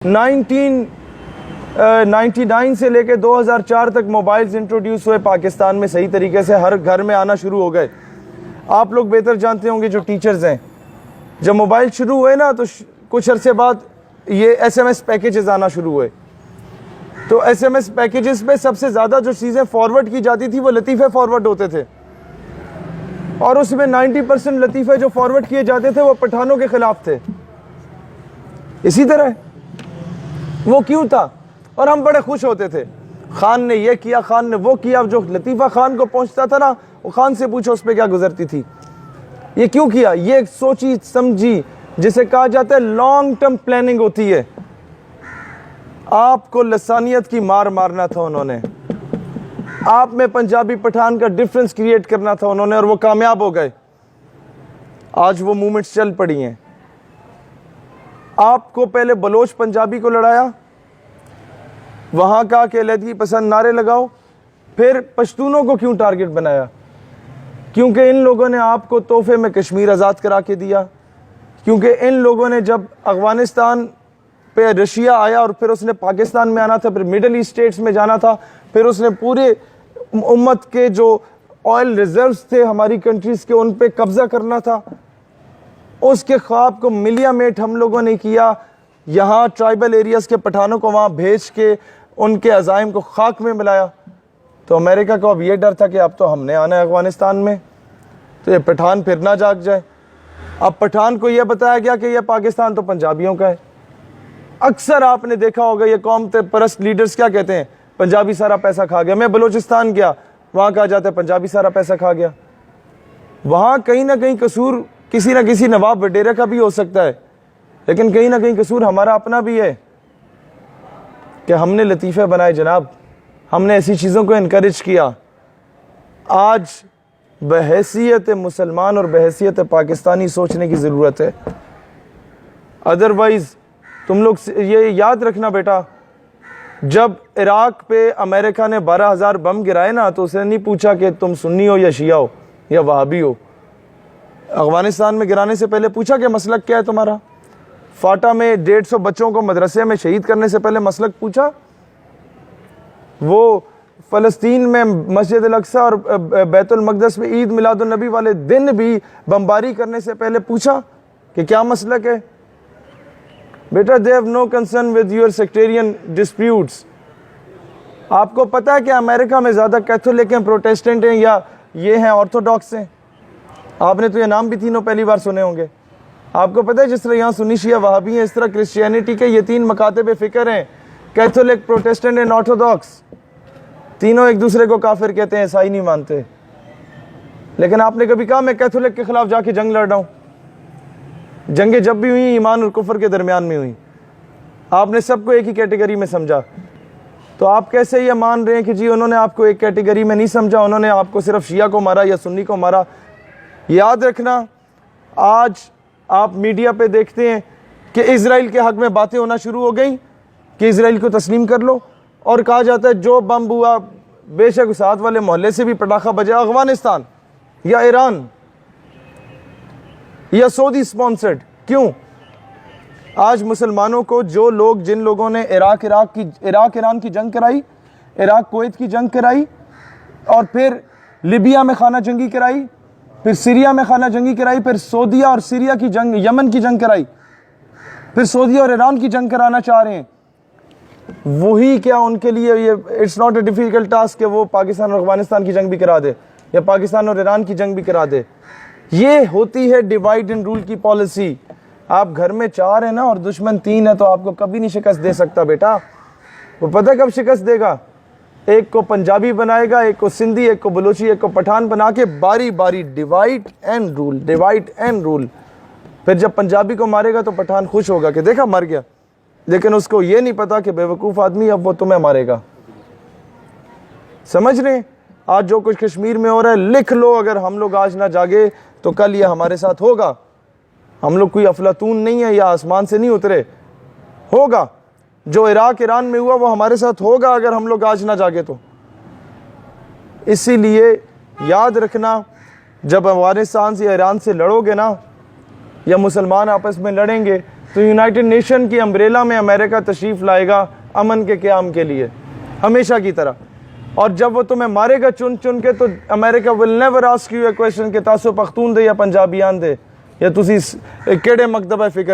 1999 से लेके 2004 तक मोबाइल्स इंट्रोड्यूस हुए पाकिस्तान में, सही तरीके से हर घर में आना शुरू हो गए। आप लोग बेहतर जानते होंगे जो टीचर्स हैं, जब मोबाइल शुरू हुए ना तो कुछ अरसे बाद ये SMS पैकेजेस आना शुरू हुए। तो SMS पैकेजेस पे सबसे ज़्यादा जो चीज़ें फॉरवर्ड की जाती थी वो लतीफ़े फॉरवर्ड होते थे, और उसमें 90% लतीफ़े जो फॉरवर्ड किए जाते थे वो पठानों के ख़िलाफ़ थे। इसी तरह वो क्यों था, और हम बड़े खुश होते थे, खान ने ये किया, खान ने वो किया। जो लतीफ़ा खान को पहुंचता था ना, वो खान से पूछो उस पर क्या गुजरती थी, ये क्यों किया। ये एक सोची समझी, जिसे कहा जाता है लॉन्ग टर्म प्लानिंग होती है। आपको लसानियत की मार मारना था उन्होंने, आप में पंजाबी पठान का डिफरेंस क्रिएट करना था उन्होंने, और वो कामयाब हो गए। आज वो मूवमेंट्स चल पड़ी हैं। आपको पहले बलोच पंजाबी को लड़ाया, वहां का कि अलहदगी पसंद नारे लगाओ, फिर पश्तूनों को क्यों टारगेट बनाया, क्योंकि इन लोगों ने आपको तोहफे में कश्मीर आज़ाद करा के दिया। क्योंकि इन लोगों ने जब अफगानिस्तान पे रशिया आया और फिर उसने पाकिस्तान में आना था, फिर मिडल ईस्ट स्टेट्स में जाना था, फिर उसने पूरे उम्मत के जो ऑयल रिजर्व्स थे हमारी कंट्रीज के, उन पे कब्जा करना था। उसके ख्वाब को मिलिया मेट हम लोगों ने किया। यहाँ ट्राइबल एरियाज के पठानों को वहाँ भेज के उनके अज़ाइम को खाक में मिलाया। तो अमेरिका को अब ये डर था कि अब तो हमने आना है अफगानिस्तान में, तो ये पठान फिर ना जाग जाए। अब पठान को यह बताया गया कि यह पाकिस्तान तो पंजाबियों का है। अक्सर आपने देखा होगा ये कौम परस्त लीडर्स क्या कहते हैं, पंजाबी सारा पैसा खा गया। मैं बलूचिस्तान गया, वहाँ कहा जाता है पंजाबी सारा पैसा खा गया। वहाँ कहीं ना कहीं कसूर किसी न किसी नवाब वडेरा का भी हो सकता है, लेकिन कहीं ना कहीं कसूर हमारा अपना भी है कि हमने लतीफ़े बनाए जनाब, हमने ऐसी चीज़ों को इनकरेज किया। आज बहैसियत मुसलमान और बहैसियत पाकिस्तानी सोचने की ज़रूरत है। अदरवाइज़ तुम लोग ये याद रखना बेटा, जब इराक़ पे अमेरिका ने 12,000 बम गिराए ना, तो उसने नहीं पूछा कि तुम सुन्नी हो या शिया हो या वहाबी हो। अफगानिस्तान में गिराने से पहले पूछा कि मसलक क्या है तुम्हारा। फाटा में 150 बच्चों को मदरसे में शहीद करने से पहले मसलक पूछा। वो फ़लस्तीन में मस्जिद अल-अक्सा और बैतुल मक़दस में ईद मिलादुन नबी वाले दिन भी बमबारी करने से पहले पूछा कि क्या मसलक है। बेटा, they have no concern with your sectarian disputes. आपको पता है कि अमेरिका में ज़्यादा कैथोलिक हैं, प्रोटेस्टेंट हैं, या ये हैं ऑर्थोडॉक्स हैं। आपने तो ये नाम भी तीनों पहली बार सुने होंगे। आपको पता है जिस तरह यहाँ सुन्नी शिया वहाबी हैं, इस तरह क्रिश्चियनिटी के ये 3 मकातब फ़िक्र हैं, कैथोलिक, प्रोटेस्टेंट एंड ऑर्थोडॉक्स। तीनों एक दूसरे को काफिर कहते हैं, ईसाई नहीं मानते। लेकिन आपने कभी कहा मैं कैथोलिक के खिलाफ जाके जंग लड़ रहा हूँ? जंगें जब भी हुई ईमान और कुफर के दरमियान में हुई। आपने सबको एक ही कैटेगरी में समझा। तो आप कैसे ये मान रहे हैं कि जी उन्होंने आपको एक कैटेगरी में नहीं समझा, उन्होंने आपको सिर्फ शिया को मारा या सुन्नी को मारा? याद रखना, आज आप मीडिया पे देखते हैं कि इजराइल के हक में बातें होना शुरू हो गई कि इजराइल को तस्लीम कर लो, और कहा जाता है जो बम हुआ बेशक साथ वाले मोहल्ले से भी पटाखा बजा, अफगानिस्तान या ईरान या सऊदी स्पॉन्सर्ड। क्यों? आज मुसलमानों को जो लोग, जिन लोगों ने इराक ईरान की जंग कराई, इराक कुवैत की जंग कराई, और फिर लिबिया में खाना जंगी कराई, फिर सीरिया में खाना जंगी कराई, फिर सऊदीया और सीरिया की जंग, यमन की जंग कराई, फिर सऊदी और ईरान की जंग कराना चाह रहे हैं, वही क्या उनके लिए ये it's not a difficult task कि वो पाकिस्तान और अफगानिस्तान की जंग भी करा दे या पाकिस्तान और ईरान की जंग भी करा दे। ये होती है डिवाइड एंड रूल की पॉलिसी। आप घर में 4 हैं ना और दुश्मन 3 है, तो आपको कभी नहीं शिकस्त दे सकता बेटा। वो पता कब शिकस्त देगा? एक को पंजाबी बनाएगा, एक को सिंधी, एक को बलोची, एक को पठान बना के बारी बारी divide and rule, divide and rule. फिर जब पंजाबी को मारेगा तो पठान खुश होगा कि देखा मर गया, लेकिन उसको ये नहीं पता कि बेवकूफ़ आदमी अब वो तुम्हें मारेगा। समझ रहे? आज जो कुछ कश्मीर में हो रहा है, लिख लो, अगर हम लोग आज ना जागे तो कल ये हमारे साथ होगा। हम लोग कोई अफलातून नहीं है या आसमान से नहीं उतरे, होगा। जो इराक ईरान में हुआ वो हमारे साथ होगा अगर हम लोग आज ना जागे तो। इसीलिए याद रखना, जब अफगानिस्तान से ईरान से लड़ोगे ना, या मुसलमान आपस में लड़ेंगे, तो यूनाइटेड नेशन की अम्ब्रेला में अमेरिका तशरीफ़ लाएगा अमन के क़याम के लिए, हमेशा की तरह। और जब वो तुम्हें मारेगा चुन चुन के, तो America will never ask U A question कि तासो पख्तून दे या पंजाबियान दे, या तुसी केड़े मकतब है फिक्र